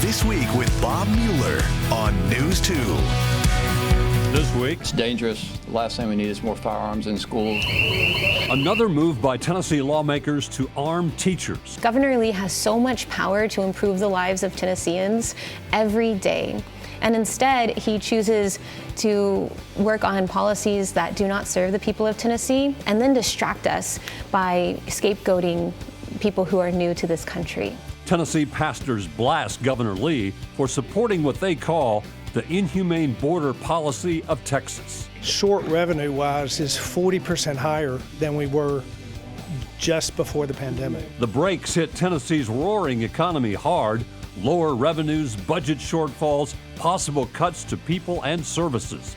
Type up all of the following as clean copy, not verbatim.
This Week with Bob Mueller on News 2. This week, it's dangerous. The last thing we need is more firearms in schools. Another move by Tennessee lawmakers to arm teachers. Governor Lee has so much power to improve the lives of Tennesseans every day. And instead, he chooses to work on policies that do not serve the people of Tennessee and then distract us by scapegoating people who are new to this country. Tennessee pastors blast Governor Lee for supporting what they call the inhumane border policy of Texas. Short revenue-wise is 40% higher than we were just before the pandemic. The brakes hit Tennessee's roaring economy hard. Lower revenues, budget shortfalls, possible cuts to people and services.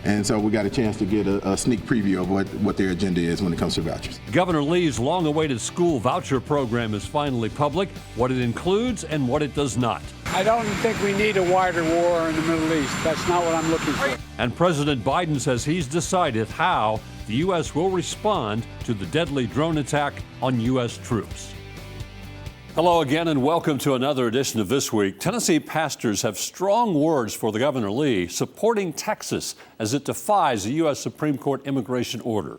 And so we got a chance to get a sneak preview of what their agenda is when it comes to vouchers. Governor Lee's long-awaited school voucher program is finally public, what it includes and what it does not. I don't think we need a wider war in the Middle East. That's not what I'm looking for. And President Biden says he's decided how the U.S. will respond to the deadly drone attack on U.S. troops. Hello again and welcome to another edition of This Week. Tennessee pastors have strong words for the Governor Lee, supporting Texas as it defies the U.S. Supreme Court immigration order.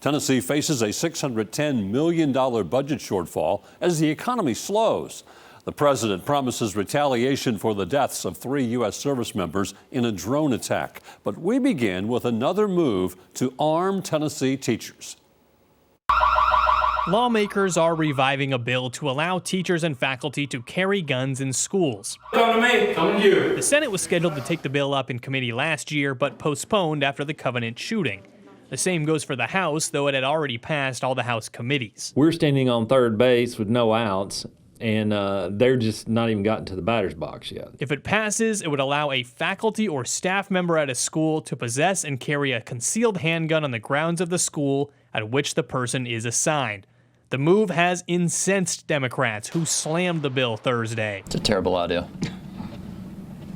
Tennessee faces a $610 million budget shortfall as the economy slows. The president promises retaliation for the deaths of 3 U.S. service members in a drone attack. But we begin with another move to arm Tennessee teachers. Lawmakers are reviving a bill to allow teachers and faculty to carry guns in schools. Come to me, come to you. The Senate was scheduled to take the bill up in committee last year, but postponed after the Covenant shooting. The same goes for the House, though it had already passed all the House committees. We're standing on third base with no outs, and they're just not even gotten to the batter's box yet. If it passes, it would allow a faculty or staff member at a school to possess and carry a concealed handgun on the grounds of the school at which the person is assigned. The move has incensed Democrats who slammed the bill Thursday. It's a terrible idea.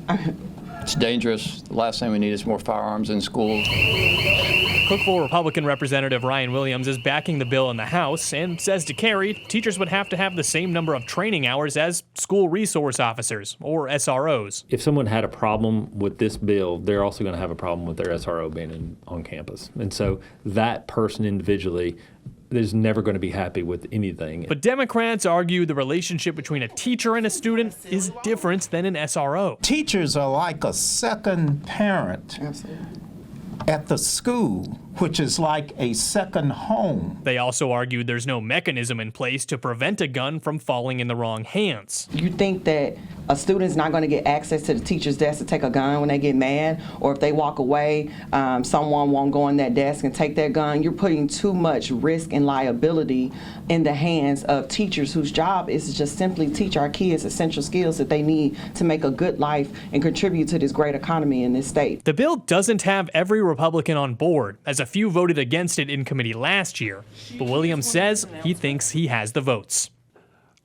It's dangerous. The last thing we need is more firearms in schools. Cookeville Republican Representative Ryan Williams is backing the bill in the House and says to carry, teachers would have to have the same number of training hours as school resource officers, or SROs. If someone had a problem with this bill, they're also going to have a problem with their SRO being on campus. And so that person individually is never going to be happy with anything. But Democrats argue the relationship between a teacher and a student is different than an SRO. Teachers are like a second parent. Absolutely. At the school, which is like a second home. They also argued there's no mechanism in place to prevent a gun from falling in the wrong hands. You think that a student's not going to get access to the teacher's desk to take a gun when they get mad, or if they walk away, someone won't go on that desk and take their gun. You're putting too much risk and liability in the hands of teachers whose job is to just simply teach our kids essential skills that they need to make a good life and contribute to this great economy in this state. The bill doesn't have every Republican on board, as a few voted against it in committee last year. But Williams says he thinks he has the votes.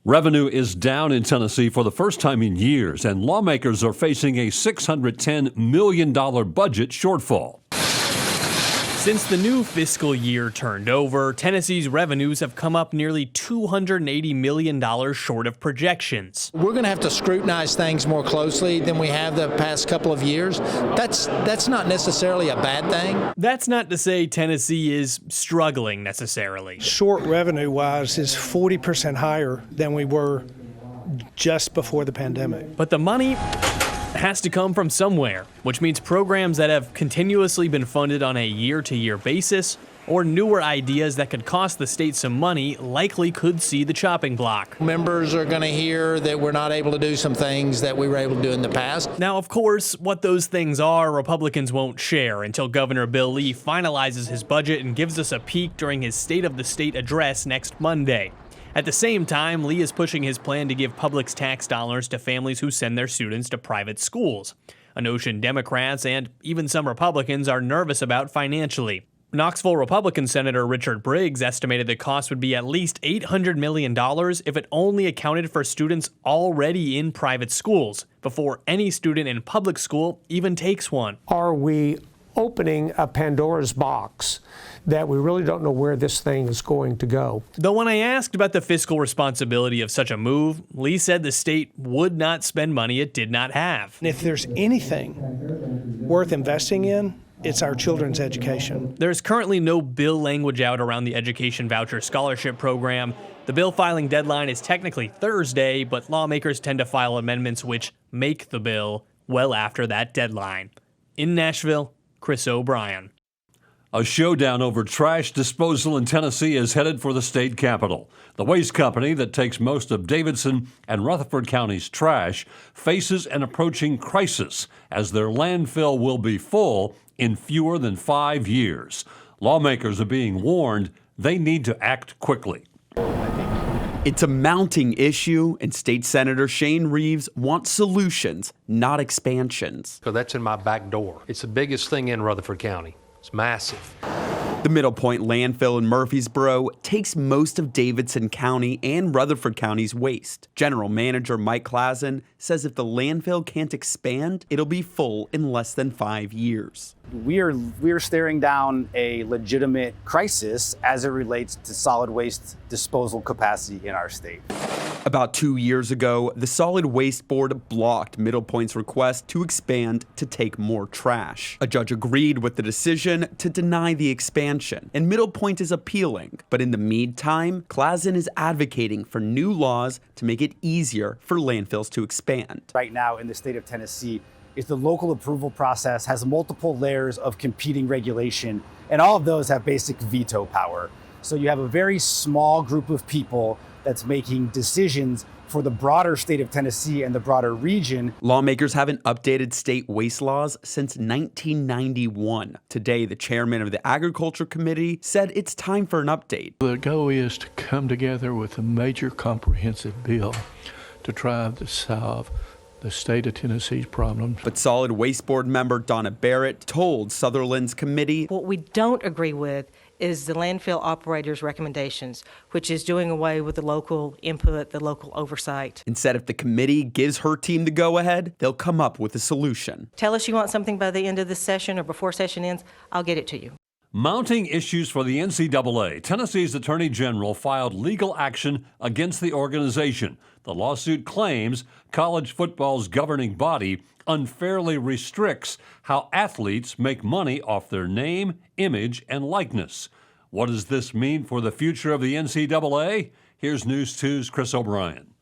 Revenue is down in Tennessee for the first time in years, and lawmakers are facing a $610 million budget shortfall. Since the new fiscal year turned over, Tennessee's revenues have come up nearly $280 million short of projections. We're going to have to scrutinize things more closely than we have the past couple of years. That's not necessarily a bad thing. That's not to say Tennessee is struggling necessarily. Short revenue-wise is 40% higher than we were just before the pandemic. But the money has to come from somewhere, which means programs that have continuously been funded on a year-to-year basis or newer ideas that could cost the state some money likely could see the chopping block. Members are going to hear that we're not able to do some things that we were able to do in the past. Now, of course, what those things are, Republicans won't share until Governor Bill Lee finalizes his budget and gives us a peek during his State of the State address next Monday. At the same time, Lee is pushing his plan to give public tax dollars to families who send their students to private schools, a notion Democrats and even some Republicans are nervous about financially. Knoxville Republican Senator Richard Briggs estimated the cost would be at least $800 million if it only accounted for students already in private schools, before any student in public school even takes one. Are we opening a Pandora's box that we really don't know where this thing is going to go. Though when I asked about the fiscal responsibility of such a move, Lee said the state would not spend money it did not have. And if there's anything worth investing in, it's our children's education. There's currently no bill language out around the Education Voucher Scholarship Program. The bill filing deadline is technically Thursday, but lawmakers tend to file amendments which make the bill well after that deadline. In Nashville, Chris O'Brien. A showdown over trash disposal in Tennessee is headed for the state capitol. The waste company that takes most of Davidson and Rutherford County's trash faces an approaching crisis as their landfill will be full in fewer than 5 years. Lawmakers are being warned they need to act quickly. It's a mounting issue, and State Senator Shane Reeves wants solutions, not expansions. So that's in my back door. It's the biggest thing in Rutherford County. It's massive. The Middle Point landfill in Murfreesboro takes most of Davidson County and Rutherford County's waste. General Manager Mike Klassen says if the landfill can't expand, it'll be full in less than 5 years. We're staring down a legitimate crisis as it relates to solid waste disposal capacity in our state. About 2 years ago, the Solid Waste Board blocked Middle Point's request to expand to take more trash. A judge agreed with the decision to deny the expansion, and Middle Point is appealing. But in the meantime, Klassen is advocating for new laws to make it easier for landfills to expand. Right now in the state of Tennessee, is the local approval process has multiple layers of competing regulation, and all of those have basic veto power. So you have a very small group of people that's making decisions for the broader state of Tennessee and the broader region. Lawmakers haven't updated state waste laws since 1991. Today, the chairman of the Agriculture Committee said it's time for an update. The goal is to come together with a major comprehensive bill to try to solve the state of Tennessee's problems. But Solid Waste Board member Donna Barrett told Sutherland's committee, what we don't agree with is the landfill operators' recommendations, which is doing away with the local input, the local oversight. And said if the committee gives her team the go-ahead, they'll come up with a solution. Tell us you want something by the end of this session or before session ends, I'll get it to you. Mounting issues for the NCAA, Tennessee's Attorney General filed legal action against the organization. The lawsuit claims college football's governing body unfairly restricts how athletes make money off their name, image, and likeness. What does this mean for the future of the NCAA? Here's News 2's Chris O'Brien.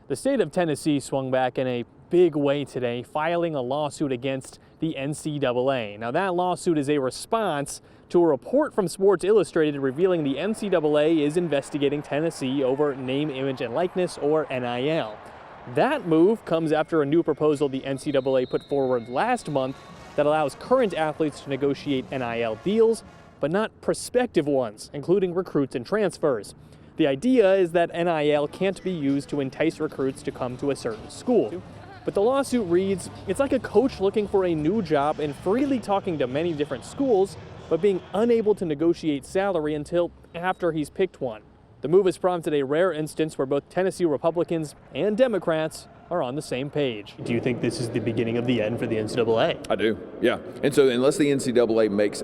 The state of Tennessee swung back in a big way today, filing a lawsuit against the NCAA. Now, that lawsuit is a response to a report from Sports Illustrated revealing the NCAA is investigating Tennessee over name, image, and likeness, or NIL. That move comes after a new proposal the NCAA put forward last month that allows current athletes to negotiate NIL deals, but not prospective ones, including recruits and transfers. The idea is that NIL can't be used to entice recruits to come to a certain school. But the lawsuit reads, it's like a coach looking for a new job and freely talking to many different schools, but being unable to negotiate salary until after he's picked one. The move has prompted a rare instance where both Tennessee Republicans and Democrats are on the same page. Do you think this is the beginning of the end for the NCAA? I do, yeah. And so unless the NCAA makes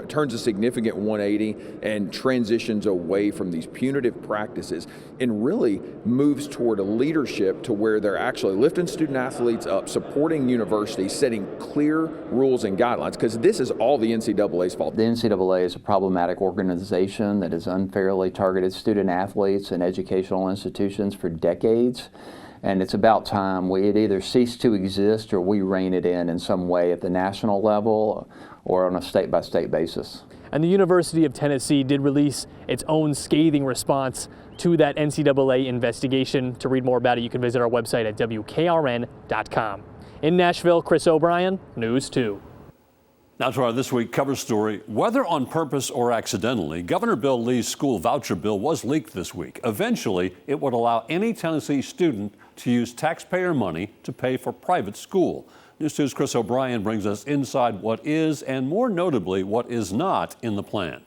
turns a significant 180 and transitions away from these punitive practices and really moves toward a leadership to where they're actually lifting student athletes up, supporting universities, setting clear rules and guidelines, because this is all the NCAA's fault. The NCAA is a problematic organization that has unfairly targeted student athletes and educational institutions for decades. And it's about time it either cease to exist or we rein it in some way at the national level or on a state-by-state basis. And the University of Tennessee did release its own scathing response to that NCAA investigation. To read more about it, you can visit our website at WKRN.com. In Nashville, Chris O'Brien, News 2. Now to our This Week cover story. Whether on purpose or accidentally, Governor Bill Lee's school voucher bill was leaked this week. Eventually, it would allow any Tennessee student to use taxpayer money to pay for private school. News 2's Chris O'Brien brings us inside what is, and more notably, what is not in the plan.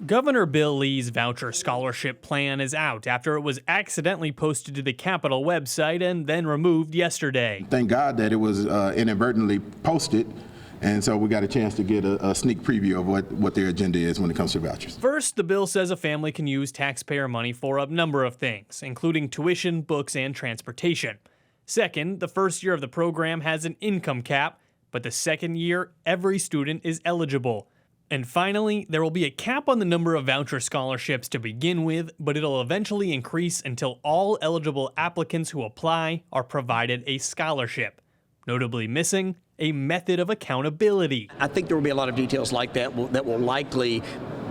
Governor Bill Lee's voucher scholarship plan is out after it was accidentally posted to the Capitol website and then removed yesterday. Thank God that it was inadvertently posted, And so we got a chance to get a sneak preview of what their agenda is when it comes to vouchers. First, the bill says a family can use taxpayer money for a number of things, including tuition, books, and transportation. Second, the first year of the program has an income cap, but the second year, every student is eligible. And finally, there will be a cap on the number of voucher scholarships to begin with, but it'll eventually increase until all eligible applicants who apply are provided a scholarship. Notably missing, a method of accountability. I think there will be a lot of details like that that will likely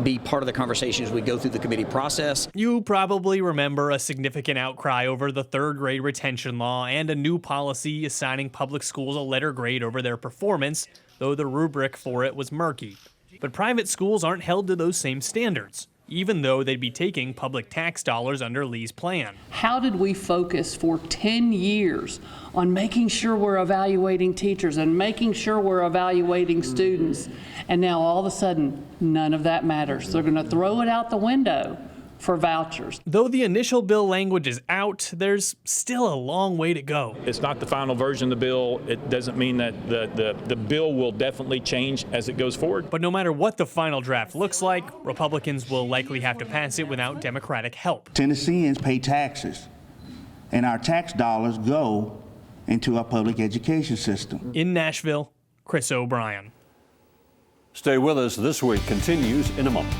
be part of the conversation as we go through the committee process. You probably remember a significant outcry over the third grade retention law and a new policy assigning public schools a letter grade over their performance, though the rubric for it was murky. But private schools aren't held to those same standards, even though they'd be taking public tax dollars under Lee's plan. How did we focus for 10 years on making sure we're evaluating teachers and making sure we're evaluating students, and now all of a sudden, none of that matters. They're going to throw it out the window for vouchers. Though the initial bill language is out, there's still a long way to go. It's not the final version of the bill. It doesn't mean that the bill will definitely change as it goes forward. But no matter what the final draft looks like, Republicans will likely have to pass it without Democratic help. Tennesseans pay taxes, and our tax dollars go into our public education system. In Nashville, Chris O'Brien. Stay with us. This Week continues in a moment.